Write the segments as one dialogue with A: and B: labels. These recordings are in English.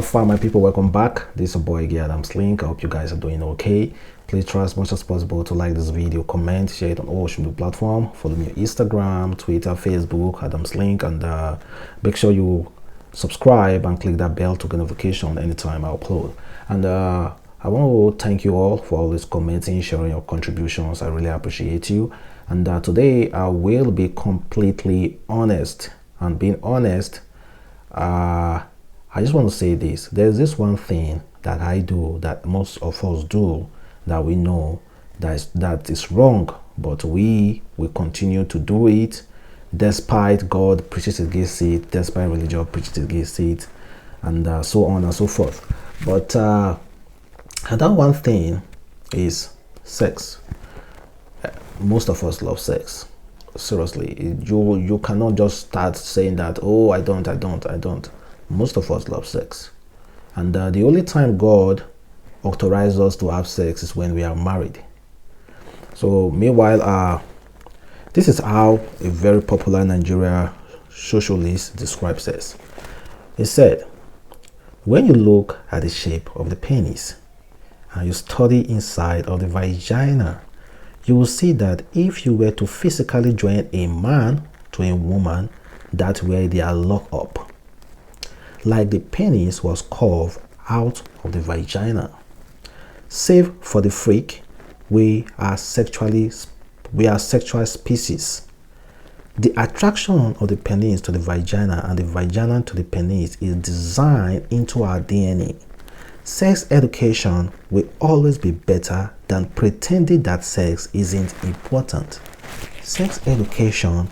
A: How far, my people? Welcome back. This is your boy again, Adamslink. I hope you guys are doing okay. Please try as much as possible to like this video, comment, share it on all social media platforms. Follow me on Instagram, Twitter, Facebook, Adamslink, and make sure you subscribe and click that bell to get notification anytime I upload. And I want to thank you all for always commenting, sharing your contributions. I really appreciate you. And today I will be completely honest. And being honest, I just want to say this. There's this one thing that I do that most of us do that we know that is wrong, but we will continue to do it despite God preaches against it, despite religion preaches against it, and so on and so forth. But that one thing is sex. Most of us love sex. Seriously, you cannot just start saying that, oh, I don't. Most of us love sex, and the only time God authorizes us to have sex is when we are married. So meanwhile, this is how a very popular Nigeria socialist describes sex. He said, when you look at the shape of the penis and you study inside of the vagina, you will see that if you were to physically join a man to a woman, that's where they are locked up. Like the penis was carved out of the vagina. Save for the freak, we are sexual species. The attraction of the penis to the vagina and the vagina to the penis is designed into our DNA. Sex education will always be better than pretending that sex isn't important. Sex education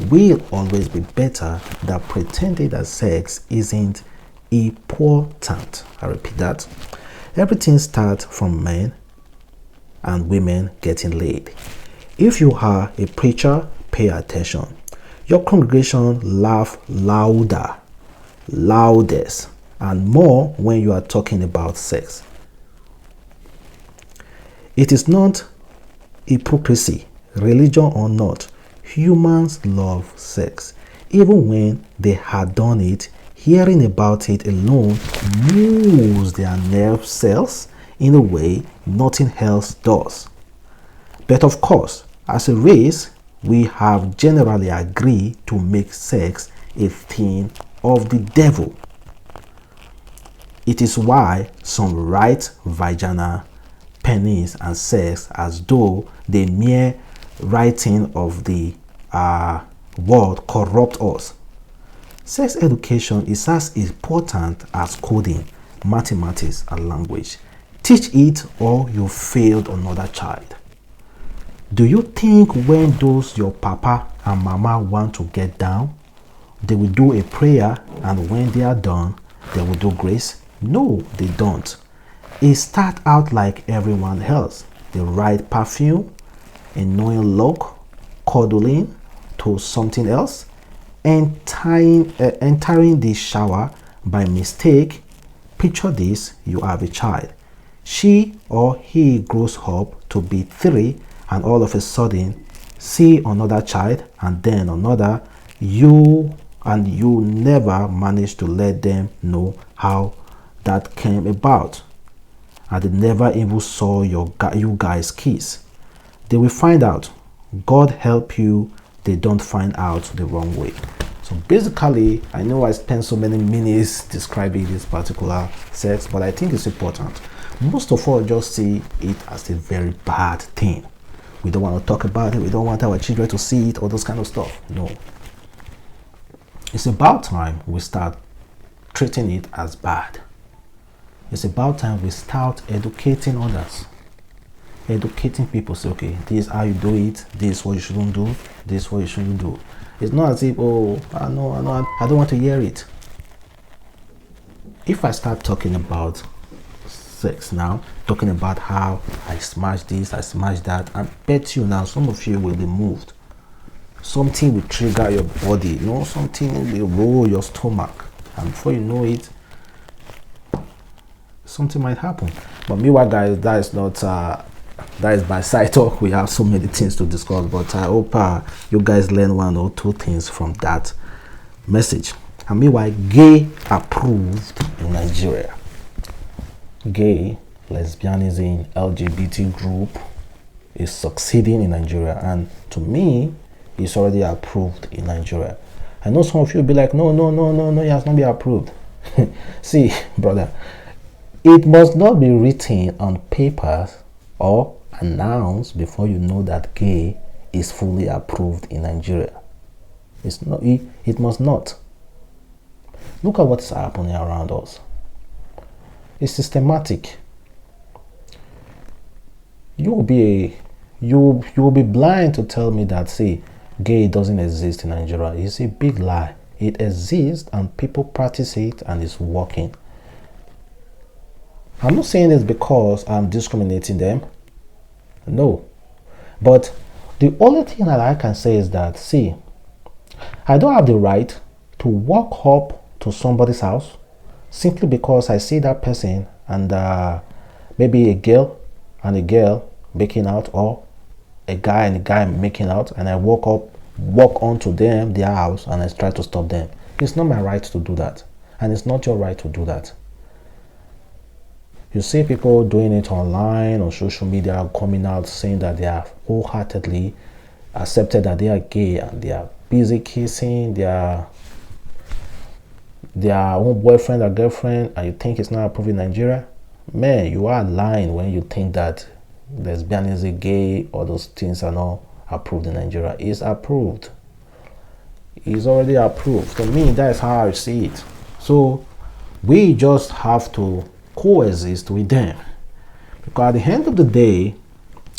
A: will always be better than pretending that sex isn't important. I repeat that. Everything starts from men and women getting laid. If you are a preacher, pay attention. Your congregation laugh loudest, and more when you are talking about sex. It is not hypocrisy, religion or not. Humans love sex. Even when they had done it, hearing about it alone moves their nerve cells in a way nothing else does. But of course, as a race, we have generally agreed to make sex a thing of the devil. It is why some write vagina, penis, and sex as though the mere writing of the word corrupt us. Sex education is as important as coding, mathematics, and language. Teach it or you failed another child. Do you think when those your papa and mama want to get down, they will do a prayer, and when they are done, they will do grace? No, they don't. It start out like everyone else. They write perfume, annoying look, cuddling to something else, entering the shower by mistake. Picture this: you have a child. She or he grows up to be 3, and all of a sudden see another child and then another. You never manage to let them know how that came about, and they never even saw you guys kiss. They will find out. God help you, they don't find out the wrong way. So basically, I know I spent so many minutes describing this particular sex, but I think it's important. Most of us just see it as a very bad thing. We don't want to talk about it. We don't want our children to see it, all those kind of stuff. No. It's about time we start treating it as bad. It's about time we start educating others. Educating people. Say, okay, this is how you do it. This is what you shouldn't do. This is what you shouldn't do. It's not as if, oh, I know, I don't want to hear it. If I start talking about sex now, talking about how I smash this, I smash that, I bet you now some of you will be moved. Something will trigger your body, something will roll your stomach, and before you know it, something might happen. But meanwhile, guys, that is by side talk. We have so many things to discuss, but I hope you guys learn 1 or 2 things from that message. And meanwhile, gay approved in Nigeria. Gay, lesbianism, LGBT group is succeeding in Nigeria, and to me, it's already approved in Nigeria. I know some of you will be like, no, it has not been approved. See, brother, it must not be written on papers or announced before you know that gay is fully approved in Nigeria. It's not. It must not. Look at what's happening around us. It's systematic. You'll be blind to tell me that, see, gay doesn't exist in Nigeria. It's a big lie. It exists and people practice it and it's working. I'm not saying this because I'm discriminating them. No. But the only thing that I can say is that, see, I don't have the right to walk up to somebody's house simply because I see that person and maybe a girl and a girl making out, or a guy and a guy making out, and I walk onto their house and I try to stop them. It's not my right to do that, and it's not your right to do that. You see people doing it online on social media, coming out saying that they are wholeheartedly accepted that they are gay and they are busy kissing their own boyfriend or girlfriend, and you think it's not approved in Nigeria. Man, you are lying when you think that lesbianism, gay, all those things are not approved in Nigeria. It's approved. It's already approved. To me, that's how I see it. So we just have to coexist with them, because at the end of the day,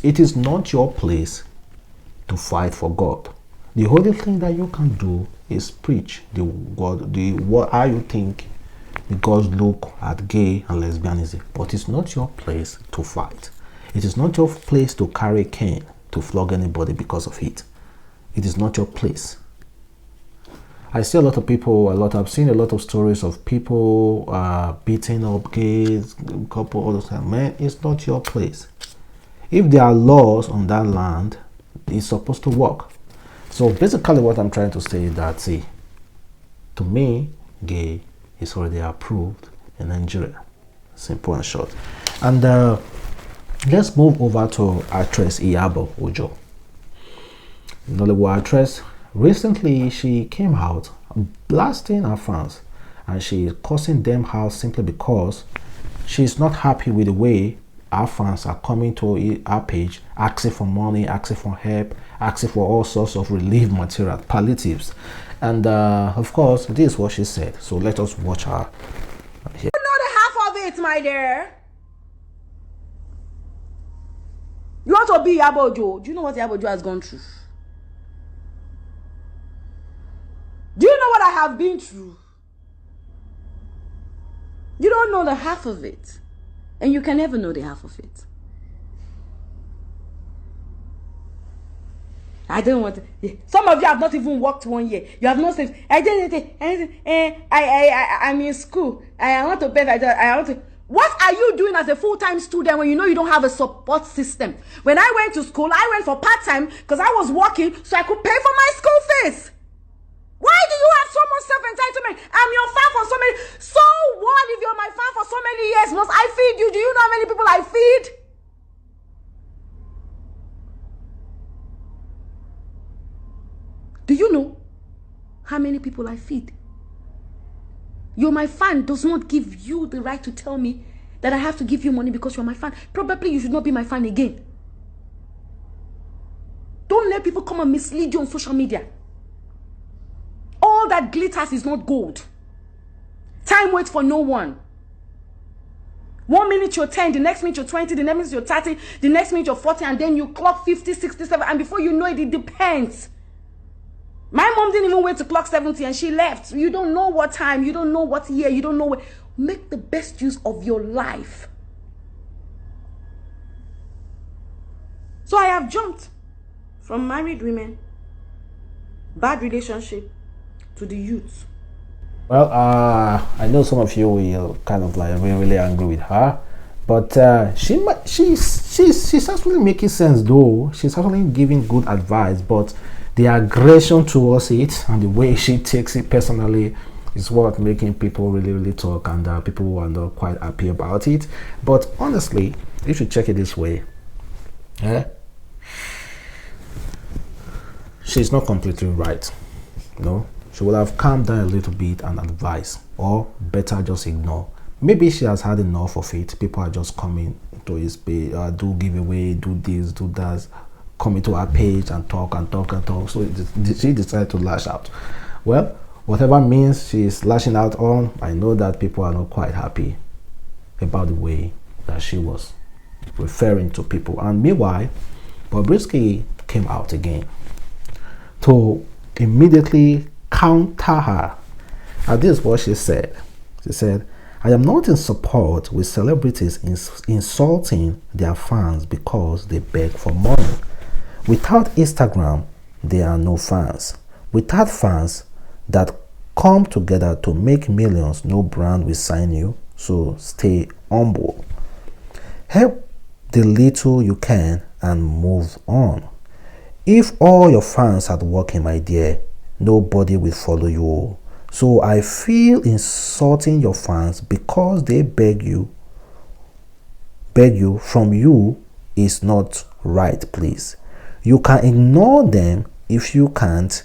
A: it is not your place to fight for God. The only thing that you can do is preach how you think the gods look at gay and lesbianism. But it's not your place to fight. It is not your place to carry a cane to flog anybody because of it. It is not your place. I see I've seen a lot of stories of people beating up gays, couple, all those things. Man, it's not your place. If there are laws on that land, it's supposed to work. So basically what I'm trying to say is that, see, to me, gay is already approved in Nigeria. Simple and short. And let's move over to actress Iyabo Ojo. Nollywood actress. Recently, she came out blasting her fans, and she is cursing them out simply because she's not happy with the way our fans are coming to our page, asking for money, asking for help, asking for all sorts of relief material, palliatives. And of course, this is what she said. So let us watch her.
B: You know the half of it, my dear. You want to be Iyabo Ojo? Do you know what Iyabo Ojo has gone through? Do you know what I have been through? You don't know the half of it. And you can never know the half of it. I don't want to. Some of you have not even worked 1 year. You have not said, I'm in school. I want to pay. I want to. What are you doing as a full-time student when you know you don't have a support system? When I went to school, I went for part-time because I was working so I could pay for my school fees. Why do you have so much self-entitlement? I'm your fan for so many. So what if you're my fan for so many years? Must I feed you? Do you know how many people I feed? Do you know how many people I feed? You're my fan does not give you the right to tell me that I have to give you money because you're my fan. Probably you should not be my fan again. Don't let people come and mislead you on social media. All that glitters is not gold. Time waits for no one. 1 minute you're 10, the next minute you're 20, the next minute you're 30, the next minute you're 40, and then you clock 50, 67, and before you know it, it depends. My mom didn't even wait to clock 70 and she left. You don't know what time, you don't know what year, you don't know what. Make the best use of your life. So I have jumped from married women, bad relationship, to the youth.
A: Well, I know some of you will kind of like really angry with her, but she's actually making sense though. She's actually giving good advice, but the aggression towards it and the way she takes it personally It's what making people really talk, and people are not quite happy about it. But honestly, you should check it this way. She's not completely right. No, she would have calmed down a little bit and advise, or better just ignore. Maybe she has had enough of it. People are just coming to his page, do giveaway, do this, do that, come into her page and talk and talk and talk. So she decided to lash out. Well, whatever means she's lashing out on, I know that people are not quite happy about the way that she was referring to people. And meanwhile, Bobrisky came out again to immediately counter her. And this is what she said. She said, I am not in support with celebrities insulting their fans because they beg for money. Without Instagram, there are no fans. Without fans that come together to make millions, no brand will sign you. So stay humble. Help the little you can and move on. If all your fans are working, my dear, nobody will follow you. So I feel insulting your fans because they beg you from you is not right, please. You can ignore them if you can't.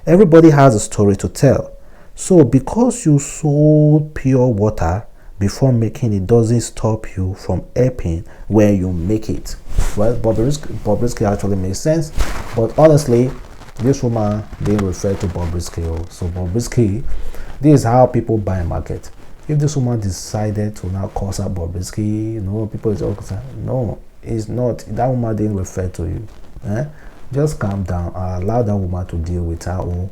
A: Everybody has a story to tell. So because you sold pure water before making it doesn't stop you from helping when you make it. Well, Bobrisky actually makes sense, but honestly, this woman didn't refer to Bobrisky. So Bobrisky, this is how people buy a market. If this woman decided to now call out Bobrisky, people is all saying, no, it's not. That woman didn't refer to you. Just calm down. Allow that woman to deal with her own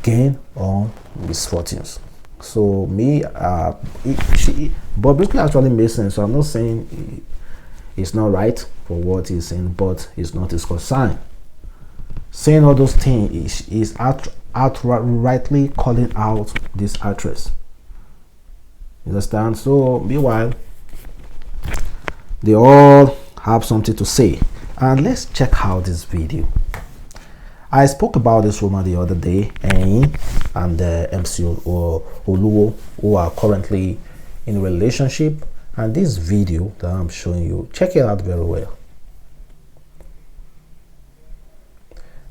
A: gain or misfortunes. So Bobrisky actually makes sense. So I'm not saying it's not right for what he's saying, but it's not his concern. Saying all those things is outrightly calling out this actress. You understand? So meanwhile, they all have something to say. And let's check out this video. I spoke about this woman the other day, and MC Oluwo, who are currently in a relationship. And this video that I'm showing you, check it out very well.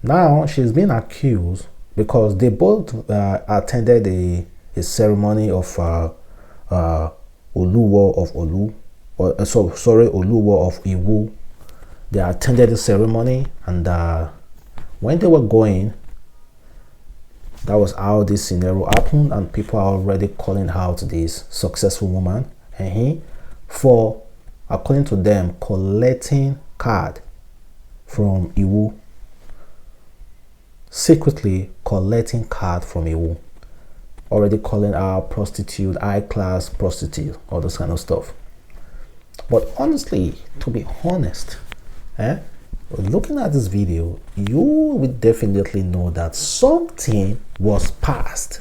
A: Now she's been accused because they both attended a ceremony of Oluwo of Olu, Oluwo of Iwu. They attended the ceremony, and when they were going, that was how this scenario happened, and people are already calling out this successful woman for, according to them, collecting card from Iwu. Secretly collecting card from Iwu, already calling her prostitute, high-class prostitute, all this kind of stuff. But honestly, to be honest, looking at this video, you will definitely know that something was passed,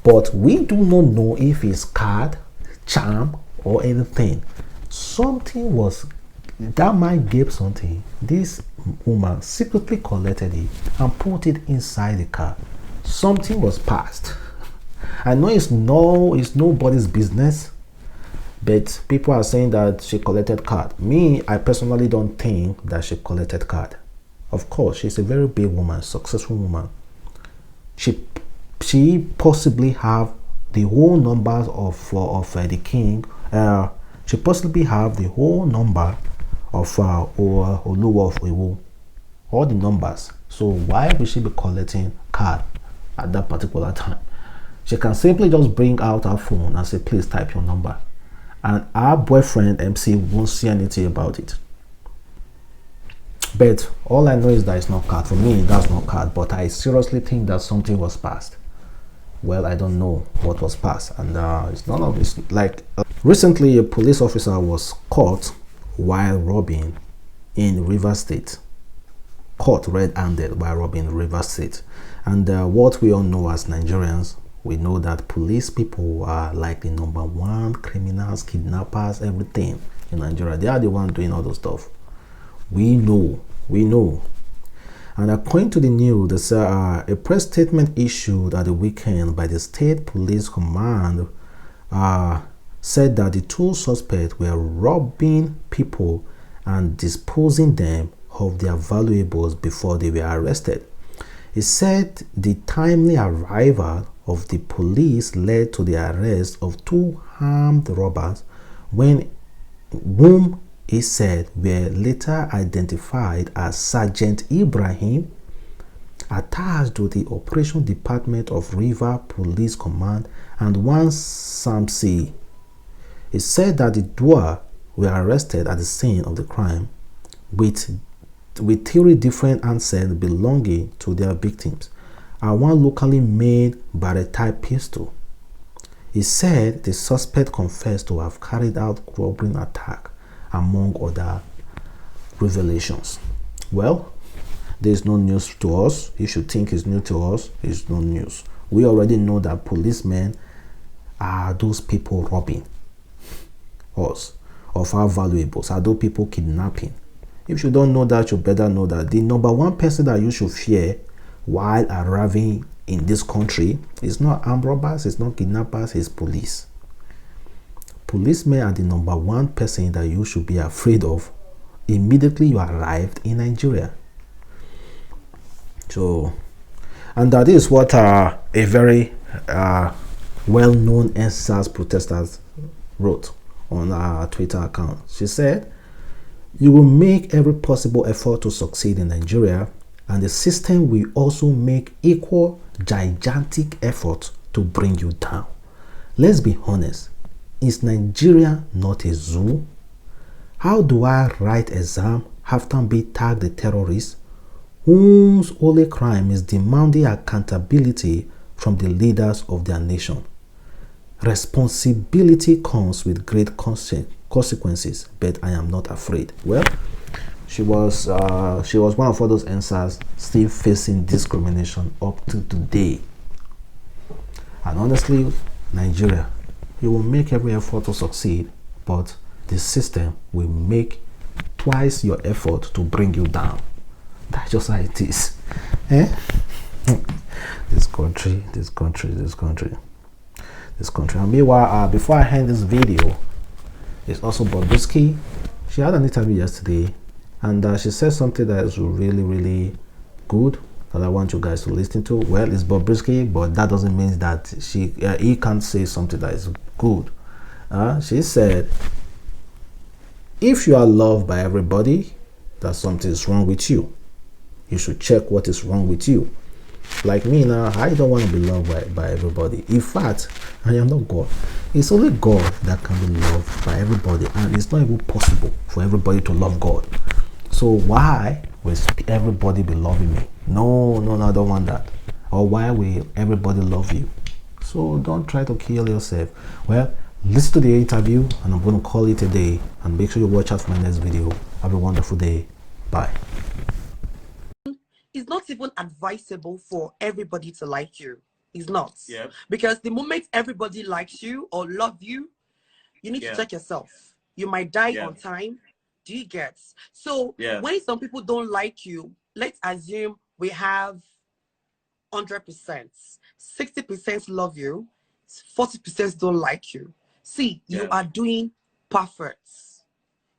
A: but we do not know if it's card, charm, or anything. Something was, that man gave something. This woman secretly collected it and put it inside the car. Something was passed. I know it's nobody's business, but people are saying that she collected card. Me, I personally don't think that she collected card. Of course, she's a very big woman, successful woman. She possibly have the whole numbers of the king. She possibly have the whole number of Oluwo of Iwu, all the numbers. So why would she be collecting card at that particular time? She can simply just bring out her phone and say, please type your number, and our boyfriend MC won't see anything about it. But all I know is that it's not card. For me, that's not card, but I seriously think that something was passed. Well, I don't know what was passed, and it's none of this. Like recently, a police officer was caught while robbing in Rivers State. Caught red-handed while robbing Rivers State. And what we all know as Nigerians, we know that police people are like the #1 criminals, kidnappers, everything in Nigeria. They are the ones doing all those stuff. We know. And according to the news, a press statement issued at the weekend by the State Police Command said that the two suspects were robbing people and disposing them of their valuables before they were arrested. It said the timely arrival of the police led to the arrest of two armed robbers, whom he said were later identified as Sergeant Ibrahim, attached to the Operation Department of River Police Command, and one Samsi. It said that the duo were arrested at the scene of the crime with 3 different handsets belonging to their victims and one locally made barrel-type pistol. He said the suspect confessed to have carried out robbery attack, among other revelations. Well, there is no news to us. If you think it's new to us, it's no news. We already know that policemen are those people robbing us of our valuables, are those people kidnapping. If you don't know that, you better know that the number one person that you should fear while arriving in this country is not armed robbers, it's not kidnappers, it's police. Policemen are the number one person that you should be afraid of immediately you arrived in Nigeria. So, and that is what a very well-known NSAS protesters wrote on our Twitter account. She said, "You will make every possible effort to succeed in Nigeria, and the system will also make equal gigantic effort to bring you down. Let's be honest, is Nigeria not a zoo? How do I write exam after being tagged a terrorist whose only crime is demanding accountability from the leaders of their nation? Responsibility comes with great consequences, but I am not afraid." Well, she was one of all those answers still facing discrimination up to today. And honestly, Nigeria, you will make every effort to succeed, but the system will make twice your effort to bring you down. That's just how it is. This country. And meanwhile, before I end this video, it's also Bobrisky. She had an interview yesterday, and she said something that is really, really good that I want you guys to listen to. Well, it's Bobrisky, but that doesn't mean that he can't say something that is good. She said, if you are loved by everybody, that something is wrong with you. You should check what is wrong with you. Like me now, I don't want to be loved by everybody. In fact, I am not God. It's only God that can be loved by everybody, and it's not even possible for everybody to love God. So why will everybody be loving me? No, I don't want that. Or why will everybody love you? So don't try to kill yourself. Well, listen to the interview, and I'm going to call it a day. And make sure you watch out for my next video. Have a wonderful day. Bye.
C: It's not even advisable for everybody to like you. It's not.
D: Yeah.
C: Because the moment everybody likes you or love you, you need to check yourself. You might die on time. Do you get? So when some people don't like you, let's assume we have 100%. 60% love you, 40% don't like you. See, you are doing perfect.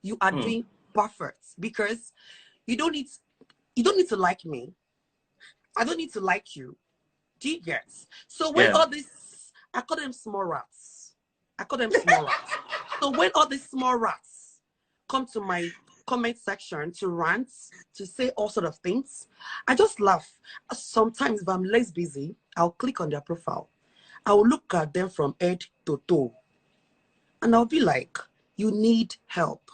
C: You are doing perfect, because you don't need to like me. I don't need to like you. Do you get? So when all this, I call them small rats. So when all these small rats come to my comment section to rant, to say all sort of things, I just laugh. Sometimes if I'm less busy, I'll click on their profile. I will look at them from head to toe. And I'll be like, you need help.